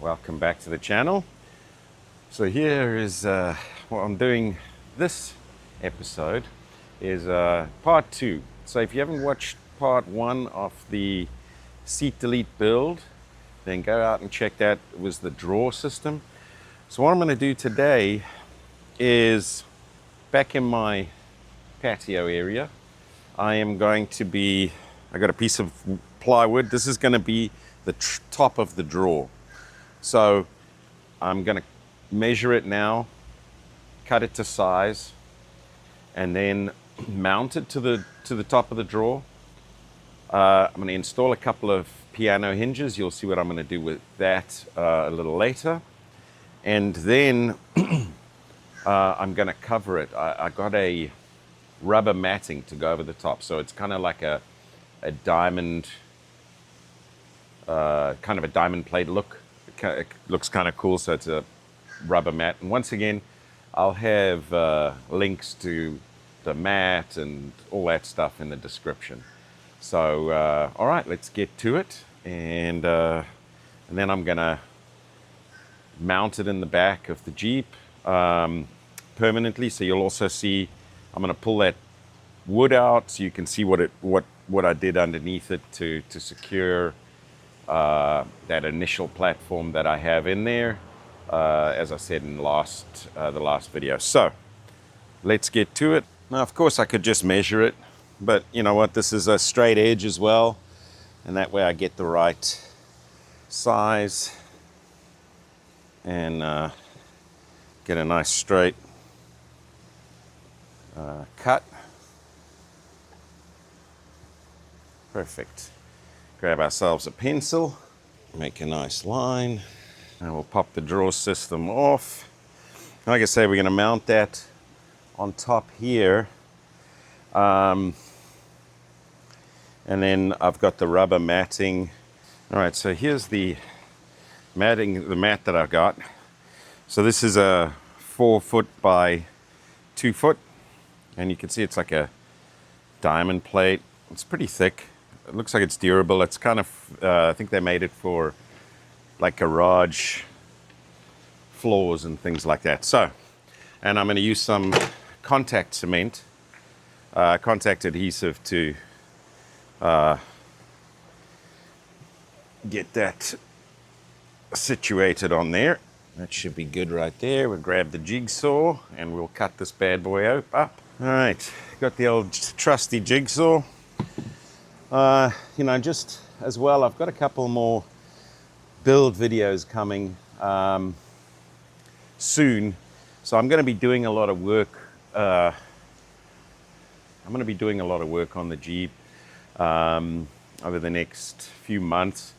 Welcome back to the channel. So here is what I'm doing this episode is part 2. So if you haven't watched part 1 of the seat delete build, then go out and check that. It was the drawer system. So what I'm going to do today is, back in my patio area, I got a piece of plywood. This is going to be the top of the drawer. So I'm going to measure it now, cut it to size, and then mount it to the top of the drawer. I'm going to install a couple of piano hinges. You'll see what I'm going to do with that a little later. And then I'm going to cover it. I got a rubber matting to go over the top, so it's kind of like a diamond, kind of a diamond plate look. It looks kind of cool, so it's a rubber mat. And once again, I'll have links to the mat and all that stuff in the description. So all right, let's get to it, and then I'm gonna mount it in the back of the Jeep permanently. So you'll also see I'm gonna pull that wood out so you can see what I did underneath it to secure that initial platform that I have in there, as I said in the last video. So let's get to it. Now, of course, I could just measure it, but you know what? This is a straight edge as well, and that way I get the right size and get a nice straight cut. Perfect. Grab ourselves a pencil, make a nice line, and we'll pop the drawer system off. Like I say, we're going to mount that on top here. And then I've got the rubber matting. All right, so here's the matting, the mat that I've got. So this is a 4 foot by 2 foot, and you can see it's like a diamond plate. It's pretty thick. It looks like it's durable. It's kind of, I think they made it for like garage floors and things like that. So, and I'm going to use some contact cement, contact adhesive to get that situated on there. That should be good right there. We'll grab the jigsaw and we'll cut this bad boy up. All right, got the old trusty jigsaw. Just as well, I've got a couple more build videos coming soon. So I'm going to be doing a lot of work. I'm going to be doing a lot of work on the Jeep over the next few months.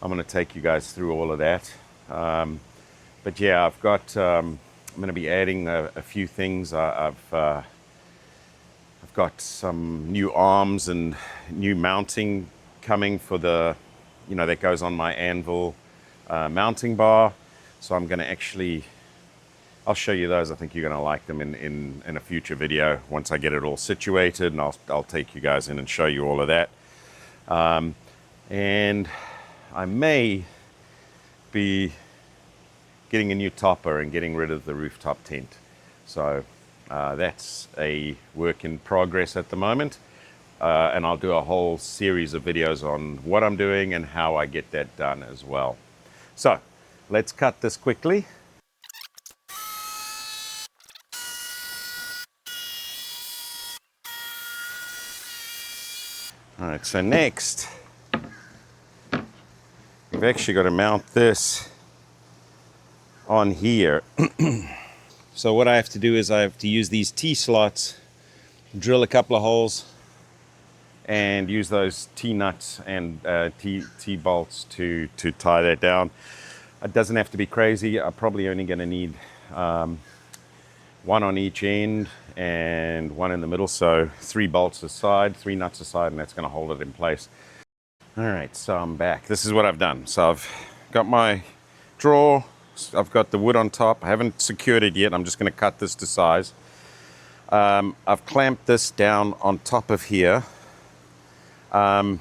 I'm going to take you guys through all of that. But yeah, I've got. I'm going to be adding a few things. I've got some new arms and new mounting coming for the, that goes on my anvil mounting bar. So I'm going to I'll show you those. I think you're going to like them in a future video once I get it all situated, and I'll take you guys in and show you all of that. And I may be getting a new topper and getting rid of the rooftop tent. So that's a work in progress at the moment. And I'll do a whole series of videos on what I'm doing and how I get that done as well. So let's cut this quickly. All right, so next, we've actually got to mount this on here. So what I have to do is I have to use these T-slots, drill a couple of holes, and use those T-nuts and T-bolts to tie that down. It doesn't have to be crazy. I'm probably only going to need one on each end and one in the middle. So 3 bolts aside, 3 nuts aside, and that's going to hold it in place. All right, so I'm back. This is what I've done. So I've got my drawer. I've got the wood on top. I haven't secured it yet. I'm just going to cut this to size. I've clamped this down on top of here. And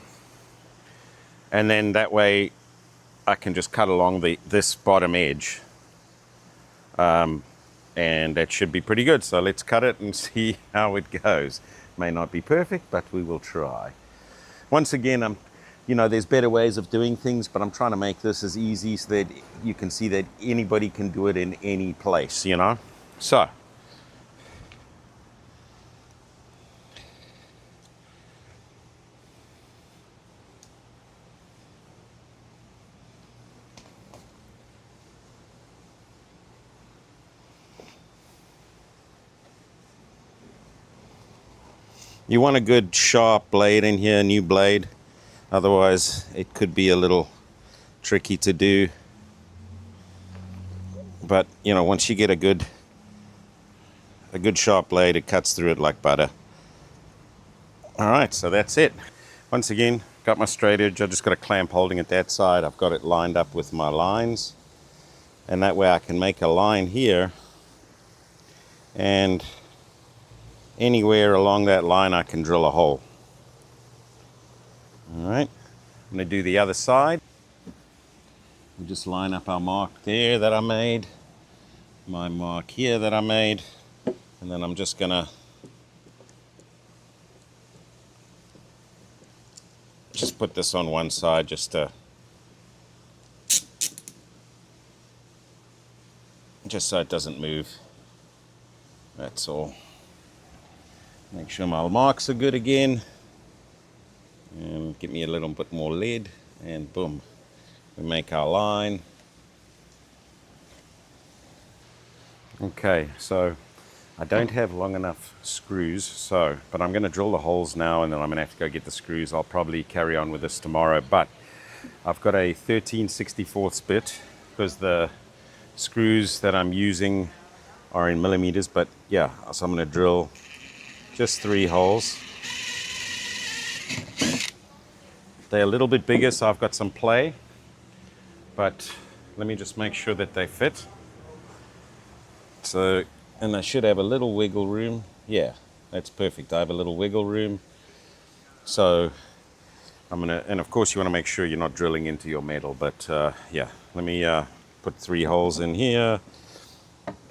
then that way I can just cut along this bottom edge, and that should be pretty good. So let's cut it and see how it goes. May not be perfect, but we will try. Once again, there's better ways of doing things, but I'm trying to make this as easy so that you can see that anybody can do it in any place, So, you want a good sharp blade in here, new blade. Otherwise, it could be a little tricky to do. But, once you get a good sharp blade, it cuts through it like butter. All right, so that's it. Once again, got my straight edge. I just got a clamp holding it that side. I've got it lined up with my lines. And that way I can make a line here. And anywhere along that line, I can drill a hole. All right, I'm going to do the other side. We'll just line up our mark there that I made, my mark here that I made, and then I'm just going to just put this on one side just so it doesn't move. That's all. Make sure my marks are good again. And get me a little bit more lead, and boom, we make our line. Okay, so I don't have long enough screws, but I'm going to drill the holes now, and then I'm going to have to go get the screws. I'll probably carry on with this tomorrow, but I've got a 13/64 bit because the screws that I'm using are in millimeters, but yeah, so I'm going to drill just 3 holes. They're a little bit bigger, so I've got some play, but let me just make sure that they fit. So, and I should have a little wiggle room. Yeah, that's perfect. I have a little wiggle room. So and of course you want to make sure you're not drilling into your metal, but yeah, let me put 3 holes in here.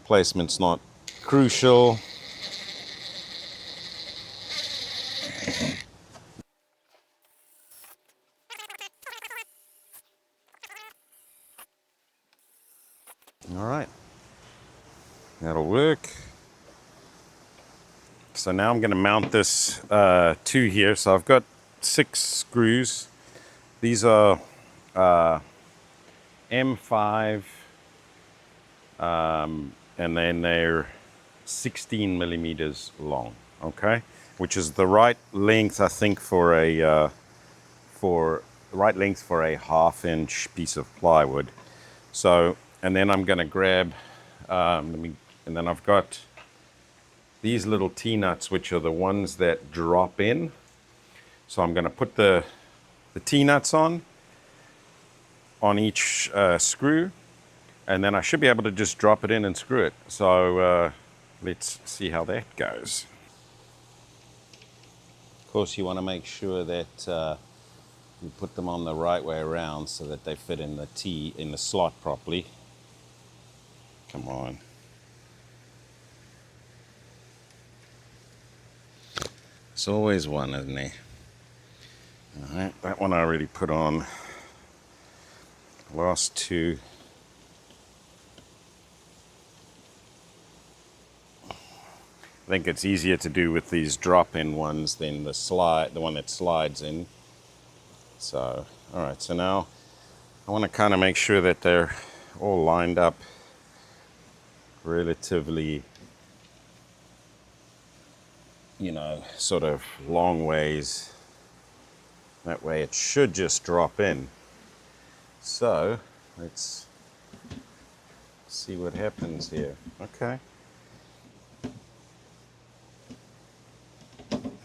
Placement's not crucial. All right, that'll work. So now I'm going to mount this to here. So I've got 6 screws. These are M5, and then they're 16 millimeters long. Okay, which is the right length, I think, for a half-inch piece of plywood. So, and then I'm going to grab, and then I've got these little T-nuts, which are the ones that drop in. So I'm going to put the T-nuts on each screw, and then I should be able to just drop it in and screw it. So let's see how that goes. Of course, you want to make sure that you put them on the right way around so that they fit in the slot properly. Come on. It's always one, isn't it? All right, that one I already put on. Last 2. I think it's easier to do with these drop-in ones than the one that slides in. So, all right, so now I want to kind of make sure that they're all lined up relatively, sort of long ways. That way it should just drop in. So let's see what happens here. Okay.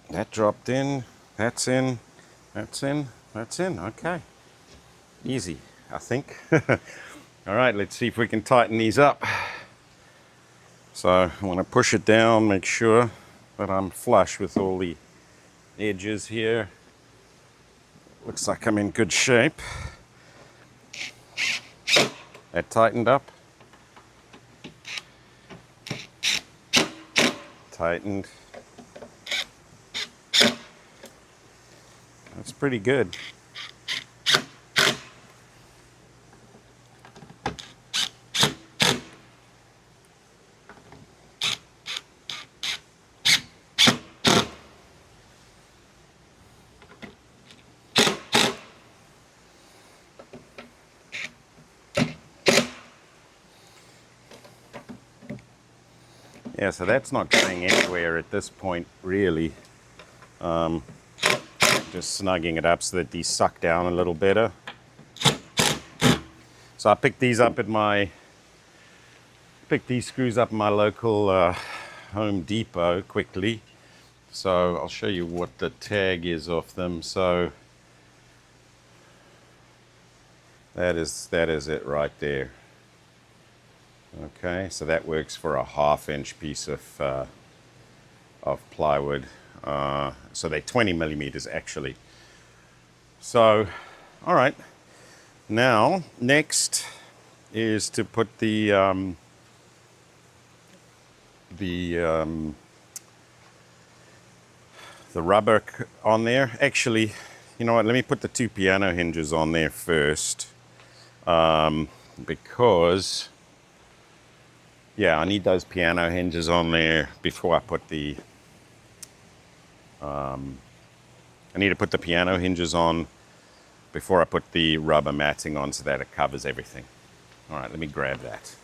That dropped in, that's in, that's in, that's in. Okay. Easy, I think. All right, let's see if we can tighten these up. So I want to push it down, make sure that I'm flush with all the edges here. Looks like I'm in good shape. That tightened up. Tightened. That's pretty good. Yeah, so that's not going anywhere at this point, really. Just snugging it up so that these suck down a little better. So I picked these up at these screws up in my local Home Depot quickly. So I'll show you what the tag is off them. So that is it right there. Okay, so that works for a 1/2-inch piece of plywood. So they're 20 millimeters actually. So, all right. Now, next is to put the rubber on there. Actually, you know what? Let me put the 2 piano hinges on there first, because yeah, I need those piano hinges on there before I put the. I need to put the piano hinges on before I put the rubber matting on so that it covers everything. All right, let me grab that.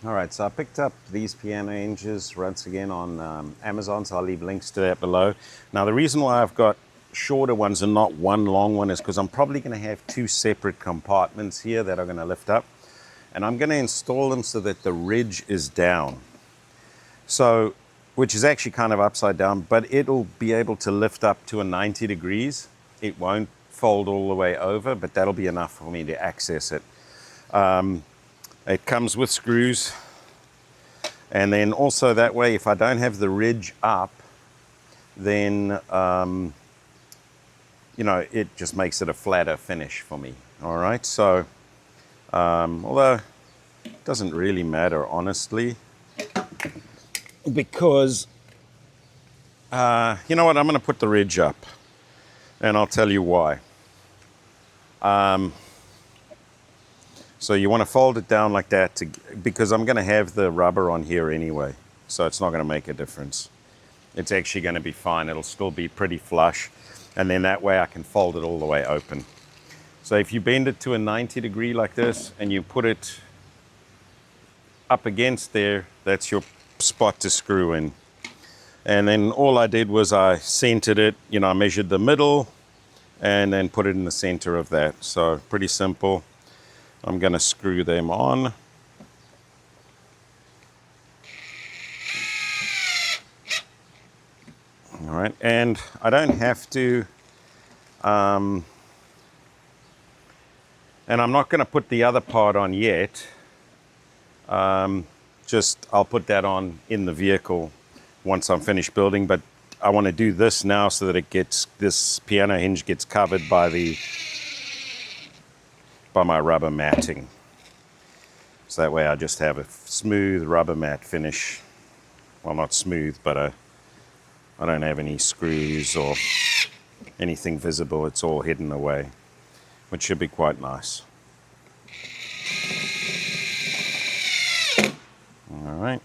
All right, so I picked up these piano hinges once again on Amazon, so I'll leave links to that below. Now, the reason why I've got shorter ones and not one long one is because I'm probably going to have 2 separate compartments here that are going to lift up. And I'm going to install them so that the ridge is down. So, which is actually kind of upside down, but it'll be able to lift up to a 90 degrees. It won't fold all the way over, but that'll be enough for me to access it. It comes with screws. And then also that way, if I don't have the ridge up, then, you know, it just makes it a flatter finish for me. All right, so, although it doesn't really matter, honestly, because, you know what, I'm going to put the ridge up, and I'll tell you why. So you want to fold it down like that because I'm going to have the rubber on here anyway, so it's not going to make a difference. It's actually going to be fine. It'll still be pretty flush, and then that way I can fold it all the way open. So if you bend it to a 90 degree like this and you put it up against there, that's your spot to screw in. And then all I did was I centered it, you know, I measured the middle and then put it in the center of that. So pretty simple. I'm going to screw them on. All right, and I don't have to, and I'm not going to put the other part on yet. Just I'll put that on in the vehicle once I'm finished building, but I want to do this now so that it gets, this piano hinge gets covered by my rubber matting. So that way I just have a smooth rubber mat finish. Well, not smooth, but I don't have any screws or anything visible. It's all hidden away, which should be quite nice. All right.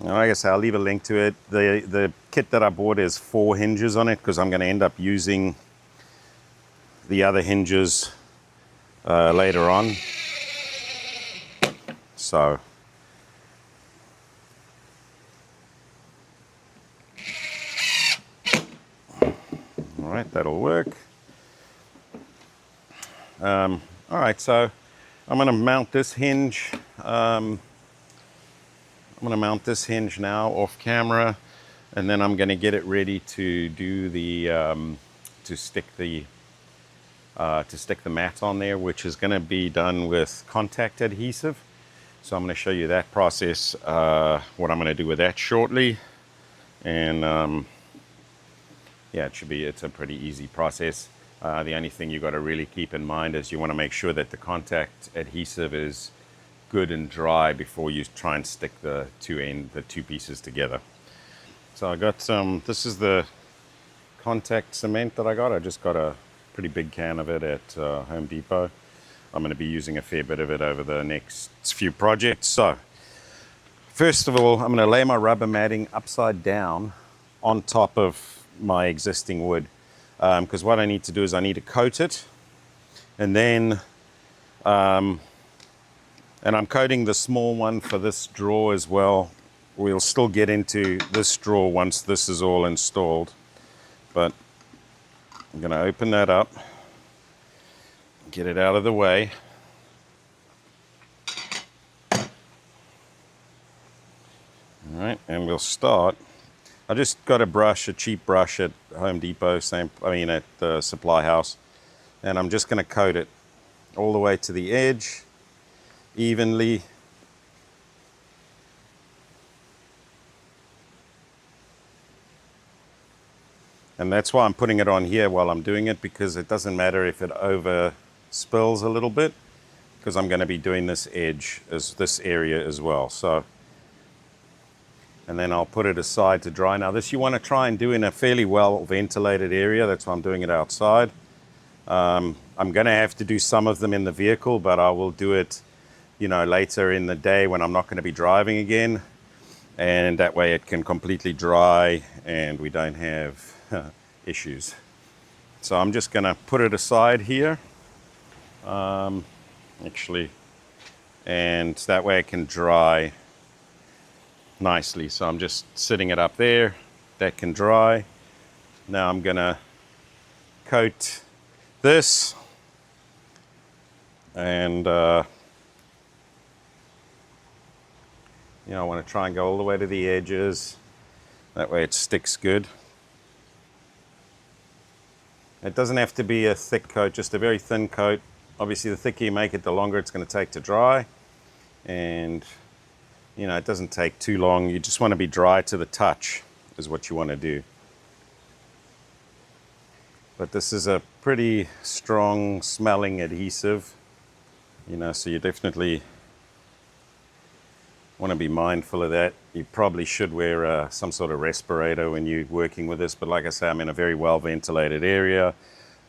Now, I guess I'll leave a link to it. The kit that I bought is 4 hinges on it because I'm going to end up using the other hinges later on. So all right, that'll work. All right, so I'm going to mount this hinge. I'm going to mount this hinge now off camera, and then I'm going to get it ready to do the to stick the mat on there, which is going to be done with contact adhesive. So I'm going to show you that process, what I'm going to do with that shortly, and yeah, it's a pretty easy process. The only thing you got to really keep in mind is you want to make sure that the contact adhesive is good and dry before you try and stick the two pieces together. So I got this is the contact cement that I got. I just got a pretty big can of it at Home Depot. I'm going to be using a fair bit of it over the next few projects. So first of all, I'm going to lay my rubber matting upside down on top of my existing wood, because what I need to do is I need to coat it, and then and I'm coating the small one for this drawer as well. We'll still get into this drawer once this is all installed, but I'm going to open that up, get it out of the way. All right, and we'll start. I just got a brush, a cheap brush at Home Depot, at the supply house, and I'm just going to coat it all the way to the edge, evenly. And that's why I'm putting it on here while I'm doing it, because it doesn't matter if it over spills a little bit, because I'm going to be doing this edge, this area as well. So, and then I'll put it aside to dry. Now this you want to try and do in a fairly well ventilated area. That's why I'm doing it outside. I'm going to have to do some of them in the vehicle, but I will do it, later in the day when I'm not going to be driving again. And that way it can completely dry and we don't have issues. So I'm just going to put it aside here, actually, and that way it can dry nicely. So I'm just sitting it up there. That can dry. Now I'm going to coat this, and I want to try and go all the way to the edges. That way it sticks good. It doesn't have to be a thick coat, just a very thin coat. Obviously the thicker you make it, the longer it's going to take to dry. And it doesn't take too long. You just want to be dry to the touch is what you want to do. But this is a pretty strong smelling adhesive, so you definitely want to be mindful of that. You probably should wear some sort of respirator when you're working with this, but like I say, I'm in a very well ventilated area.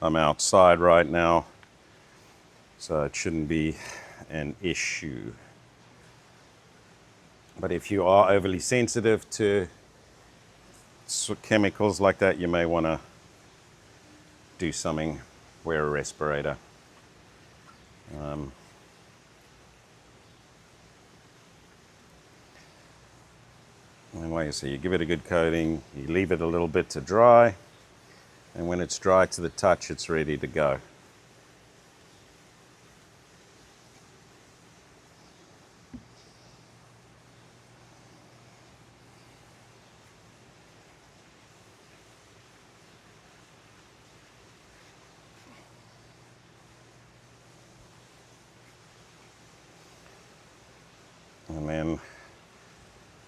I'm outside right now, so it shouldn't be an issue. But if you are overly sensitive to chemicals like that, you may want to do something, wear a respirator. Anyway, so you give it a good coating, you leave it a little bit to dry, and when it's dry to the touch, it's ready to go.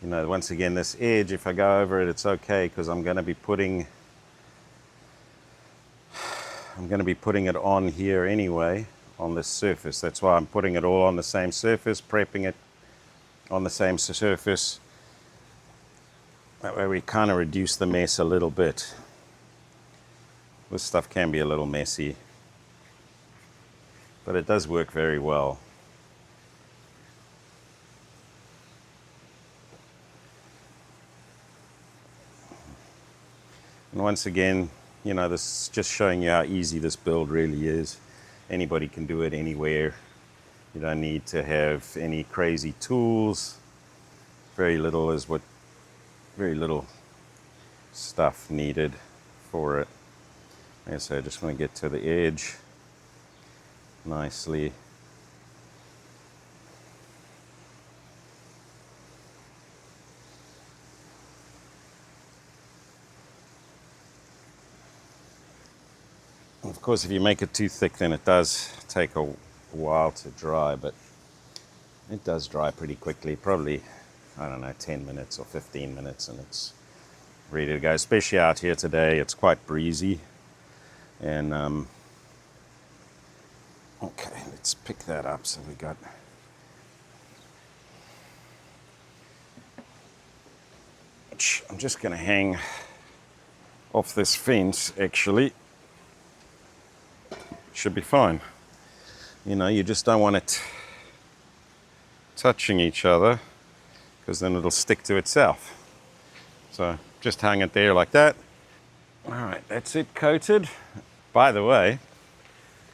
And then, once again, this edge, if I go over it, it's okay, because I'm going to be putting it on here anyway, on this surface. That's why I'm putting it all on the same surface, prepping it on the same surface. That way we kind of reduce the mess a little bit. This stuff can be a little messy, but it does work very well. And once again, this is just showing you how easy this build really is. Anybody can do it anywhere. You don't need to have any crazy tools. Very little stuff needed for it. Like I say, I just want to get to the edge nicely. Of course, if you make it too thick, then it does take a while to dry, but it does dry pretty quickly, probably, 10 minutes or 15 minutes, and it's ready to go. Especially out here today, it's quite breezy, and Okay, let's pick that up. So we got I'm just going to hang off this fence, actually. Should be fine. You know, you just don't want it touching each other because then it'll stick to itself. So just hang it there like that. All right, that's it coated. By the way,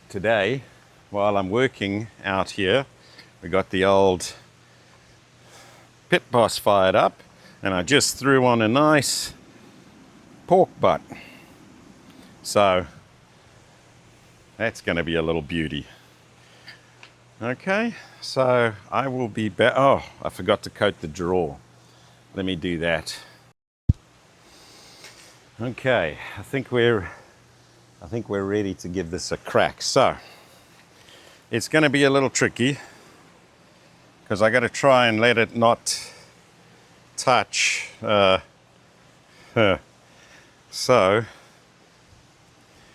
today, while I'm working out here, we got the old pit boss fired up, and I just threw on a nice pork butt. So that's going to be a little beauty. Okay, so I will be back. Oh, I forgot to coat the drawer. Let me do that. Okay, I think we're ready to give this a crack. So it's going to be a little tricky because I got to try and let it not touch. So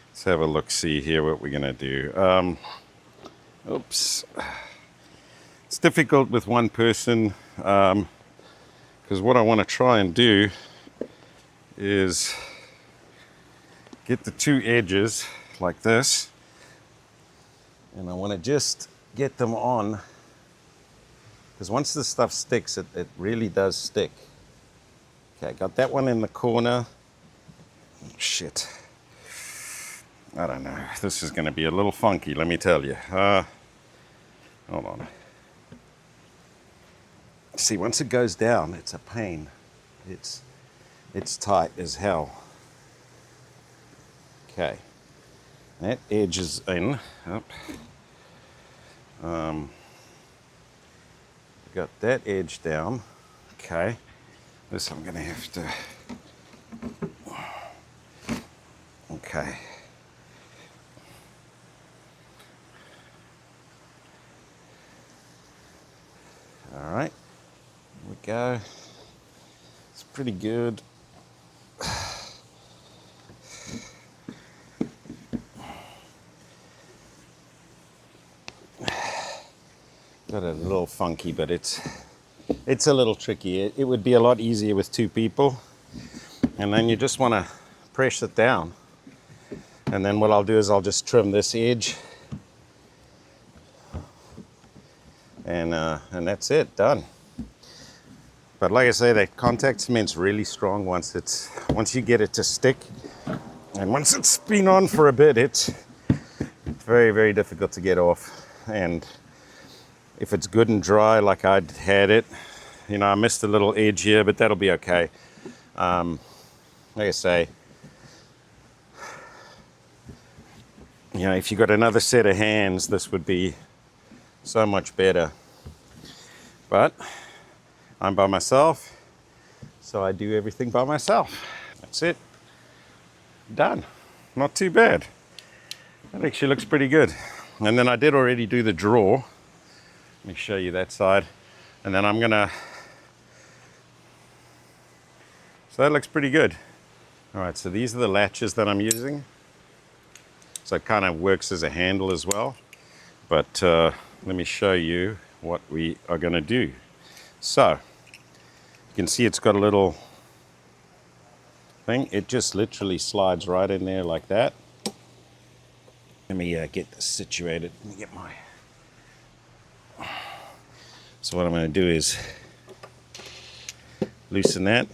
let's have a look, see here what we're going to do. Oops. It's difficult with one person because what I want to try and do is get the two edges like this, and I want to just get them on, because once this stuff sticks, it really does stick. Okay, got that one in the corner. Shit. I don't know. This is going to be a little funky, let me tell you. Hold on. See, once it goes down, it's a pain. It's tight as hell. Okay, that edge is in. Got that edge down. Okay, this I'm gonna have to. Okay. All right, here we go. It's pretty good. Got it a little funky, but it's a little tricky. It would be a lot easier with two people. And then you just want to press it down. And then what I'll do is I'll just trim this edge. And that's it, done. But like I say, that contact cement's really strong once you get it to stick. And once it's been on for a bit, it's very, very difficult to get off. And if it's good and dry like I'd had it, you know, I missed a little edge here, but that'll be okay. Like I say, you know, if you got another set of hands, this would be so much better. But I'm by myself, so I do everything by myself. That's it. Done. Not too bad. That actually looks pretty good. And then I did already do the drawer. Let me show you that side. And then I'm gonna, so that looks pretty good. All right, so these are the latches that I'm using. So it kind of works as a handle as well. But let me show you what we are gonna do. So, you can see it's got a little thing. It just literally slides right in there like that. Let me get this situated. Let me get my... So what I'm going to do is loosen that,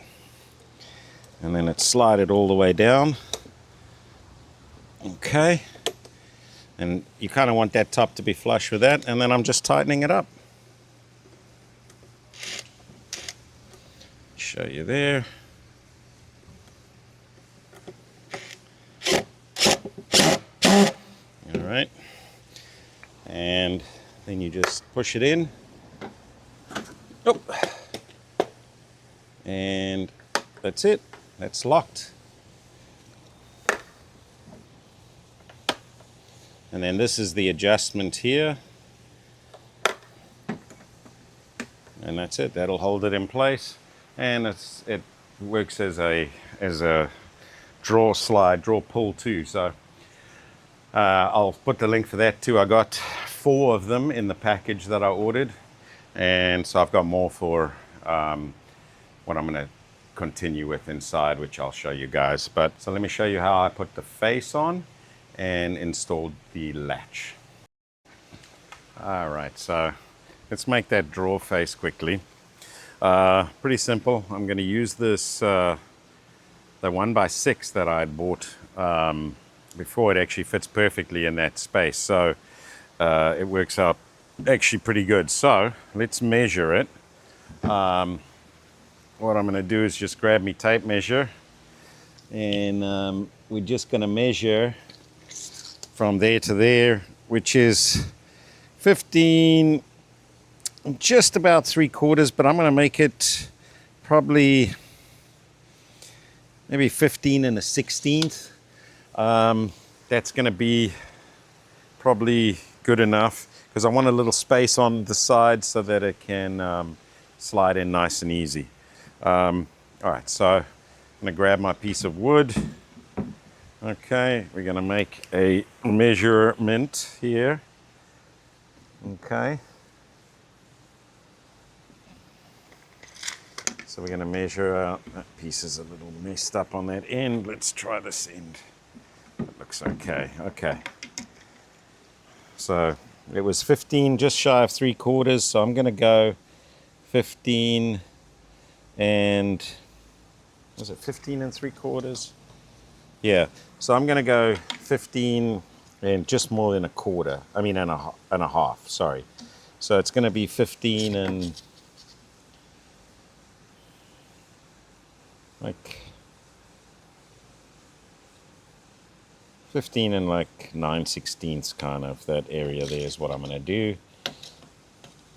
and then it's slide it all the way down. Okay. And you kind of want that top to be flush with that, and then I'm just tightening it up. Show you there. All right. And then you just push it in. Oh. And that's it. That's locked. And then this is the adjustment here. And that's it. That'll hold it in place. And it works as a draw pull too. So I'll put the link for that too. I got 4 of them in the package that I ordered, and so I've got more for what I'm going to continue with inside, which I'll show you guys. But so let me show you how I put the face on and installed the latch. All right, so let's make that drawer face quickly. Pretty simple. I'm going to use this the 1x6 that I had bought before. It actually fits perfectly in that space, so it works out actually pretty good. So let's measure it. What I'm going to do is just grab my tape measure, and we're just going to measure from there to there, which is 15, just about 3/4, but I'm going to make it probably maybe 15 1/16. That's going to be probably good enough, because I want a little space on the side so that it can slide in nice and easy. All right, so I'm going to grab my piece of wood. Okay, we're going to make a measurement here. Okay. So we're going to measure out. That piece is a little messed up on that end. Let's try this end. That looks okay. Okay. So it was 15, just shy of 3/4. So I'm going to go 15 and, was it 15 3/4? Yeah. So I'm going to go 15 and just more than 1/4. I mean, and a half. Sorry. So it's going to be 15 and like 15 and like 9/16, kind of that area there is what I'm going to do.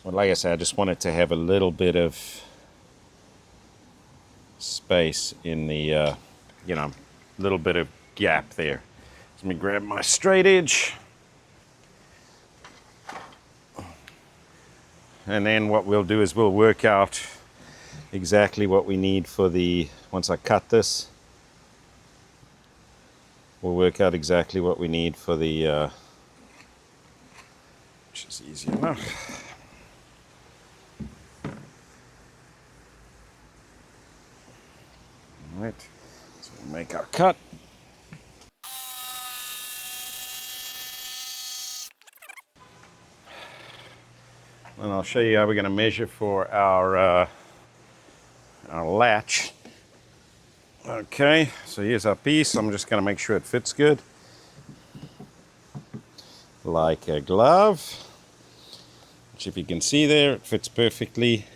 But like I said, I just want it to have a little bit of space in the, little bit of gap there. Let me grab my straight edge. And then what we'll do is we'll work out exactly what we need for the, once I cut this, we'll work out exactly what we need for the, which is easy enough. All right, so we'll make our cut. And I'll show you how we're going to measure for our latch. Okay, so here's our piece. I'm just going to make sure it fits good, like a glove, which if you can see there, it fits perfectly.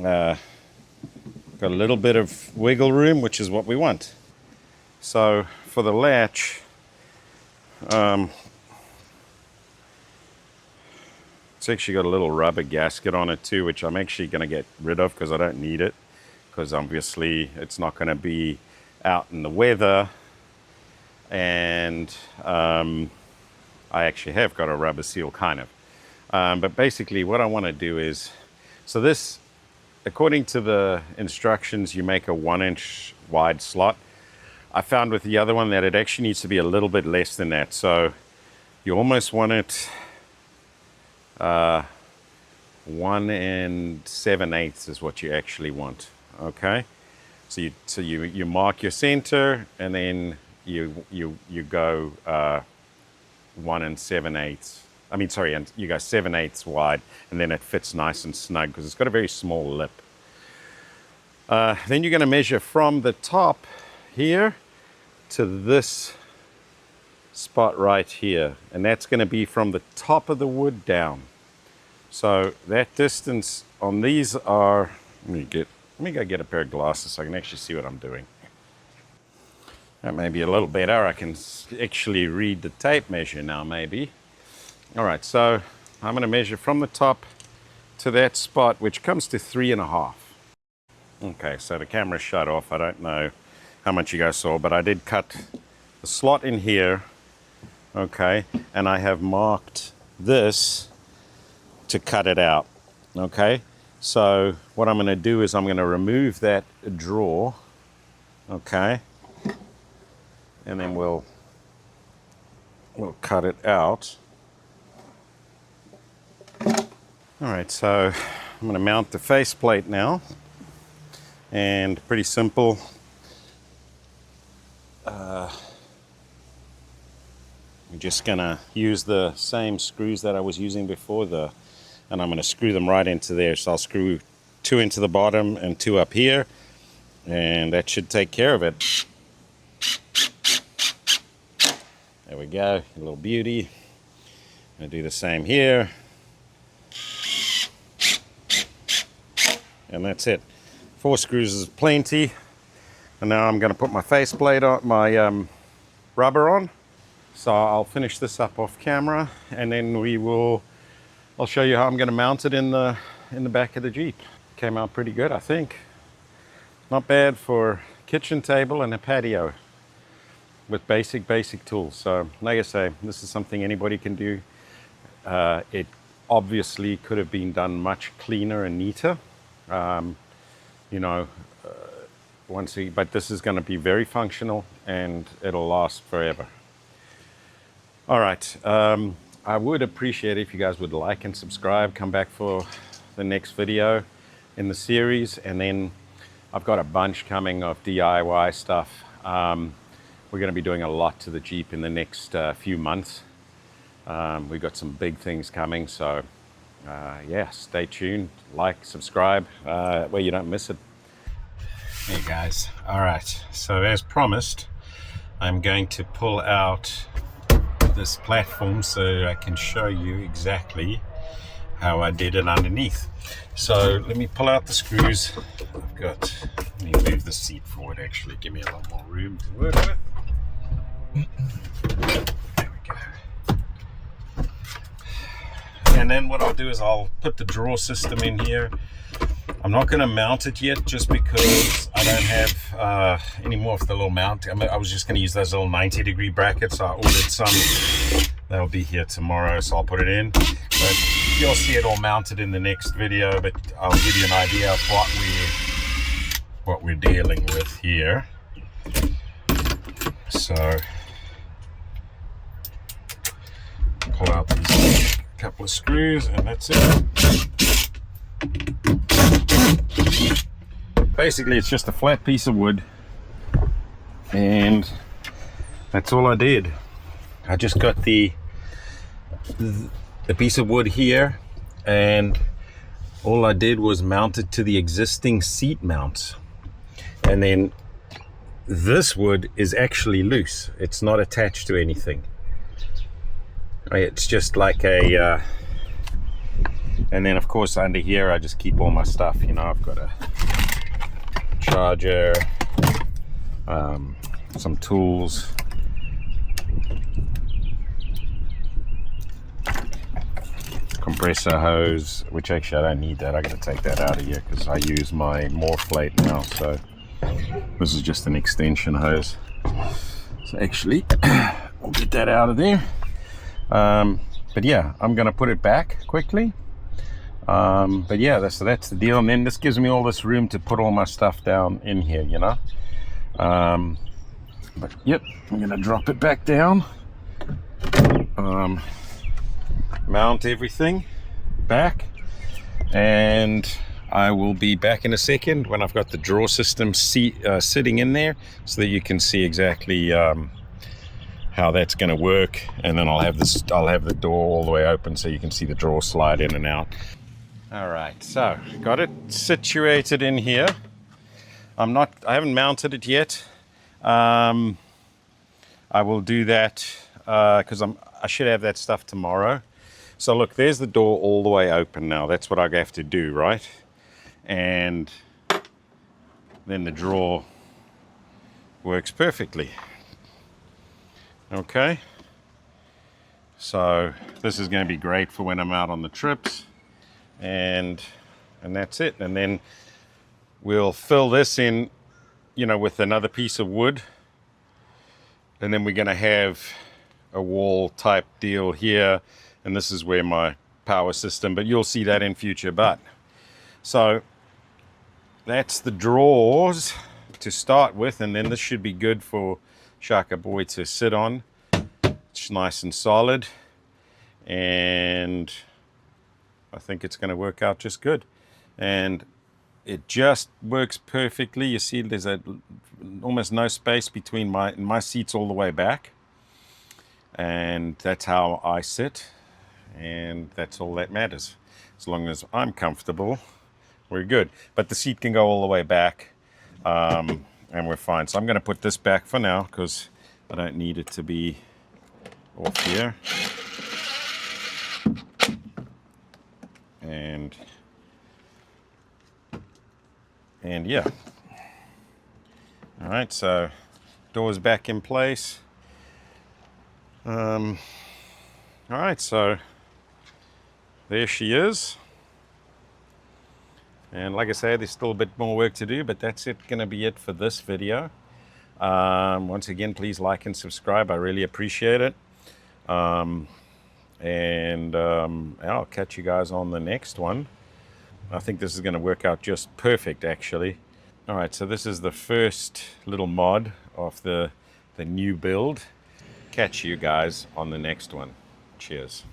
Got a little bit of wiggle room, which is what we want. So for the latch, it's actually got a little rubber gasket on it too, which I'm actually going to get rid of because I don't need it, because obviously it's not going to be out in the weather, and I actually have got a rubber seal kind of. But basically what I want to do is, so this, according to the instructions, you make a 1-inch wide slot. I found with the other one that it actually needs to be a little bit less than that. So you almost want it 1 7/8 is what you actually want. Okay, so you mark your center, and then you go 1 7/8. I mean, sorry, and you go 7/8 wide, and then it fits nice and snug because it's got a very small lip. Then you're going to measure from the top here to this spot right here, and that's going to be from the top of the wood down. So that distance on these are, let me go get a pair of glasses so I can actually see what I'm doing. That may be a little better. I can actually read the tape measure now, maybe. All right, so I'm going to measure from the top to that spot, which comes to 3.5. Okay, so the camera's shut off. I don't know how much you guys saw, but I did cut the slot in here. Okay, and I have marked this to cut it out. Okay, so what I'm going to do is I'm going to remove that drawer. Okay, and then we'll we'll cut it out. All right, so I'm going to mount the faceplate now, and pretty simple. We're just going to use the same screws that I was using before, and I'm going to screw them right into there. So I'll screw 2 into the bottom and 2 up here, and that should take care of it. There we go, a little beauty. I'm going to do the same here. And that's it. 4 screws is plenty. And now I'm going to put my faceplate on, my rubber on. So I'll finish this up off camera, and then I'll show you how I'm going to mount it in the back of the Jeep. Came out pretty good, I think. Not bad for kitchen table and a patio with basic tools. So like I say, this is something anybody can do. It obviously could have been done much cleaner and neater. You know, but this is going to be very functional, and it'll last forever. All right, I would appreciate it if you guys would like and subscribe. Come back for the next video in the series, and then I've got a bunch coming of DIY stuff. We're going to be doing a lot to the Jeep in the next few months. We've got some big things coming, so yeah, stay tuned, like, subscribe, where you don't miss it. Hey guys, all right, so as promised, I'm going to pull out this platform so I can show you exactly how I did it underneath. So let me pull out the screws. Let me move the seat forward, actually, give me a lot more room to work with. There we go. And then what I'll do is I'll put the drawer system in here. I'm not going to mount it yet, just because I don't have any more of the little mount. I was just going to use those little 90-degree brackets. I ordered some. They'll be here tomorrow, so I'll put it in. But you'll see it all mounted in the next video, but I'll give you an idea of what we're dealing with here. So pull out these couple of screws, and that's it. Basically, it's just a flat piece of wood, and that's all I did. I just got the piece of wood here, and all I did was mount it to the existing seat mounts. And then this wood is actually loose. It's not attached to anything. It's just like a and then of course under here I just keep all my stuff. You know, I've got a charger, some tools, compressor hose, which actually I don't need that. I gotta take that out of here because I use my morph plate now, so this is just an extension hose. So actually we'll get that out of there. But yeah, I'm gonna put it back quickly. But yeah, that's the deal. And then this gives me all this room to put all my stuff down in here, you know. But yep, I'm gonna drop it back down, mount everything back, and I will be back in a second when I've got the drawer system sitting in there, so that you can see exactly how that's going to work. And then I'll have the door all the way open so you can see the drawer slide in and out. All right, so got it situated in here. I haven't mounted it yet. I will do that because I should have that stuff tomorrow. So look, there's the door all the way open now. That's what I have to do, right? And then the drawer works perfectly. Okay, so this is going to be great for when I'm out on the trips, and that's it. And then we'll fill this in, you know, with another piece of wood, and then we're going to have a wall type deal here, and this is where my power system, but you'll see that in future. But so that's the drawers to start with, and then this should be good for Shaka Boy to sit on. It's it's nice and solid, and I think it's going to work out just good. And it just works perfectly. You see there's almost no space between my seat's all the way back, and that's how I sit, and that's all that matters. As long as I'm comfortable, we're good. But the seat can go all the way back, and we're fine. So I'm going to put this back for now because I don't need it to be off here. And yeah. All right, so doors back in place. All right, so there she is. And like I say, there's still a bit more work to do, but that's gonna be it for this video. Once again, please like and subscribe. I really appreciate it. I'll catch you guys on the next one. I think this is going to work out just perfect, actually. All right, so this is the first little mod of the new build. Catch you guys on the next one. Cheers.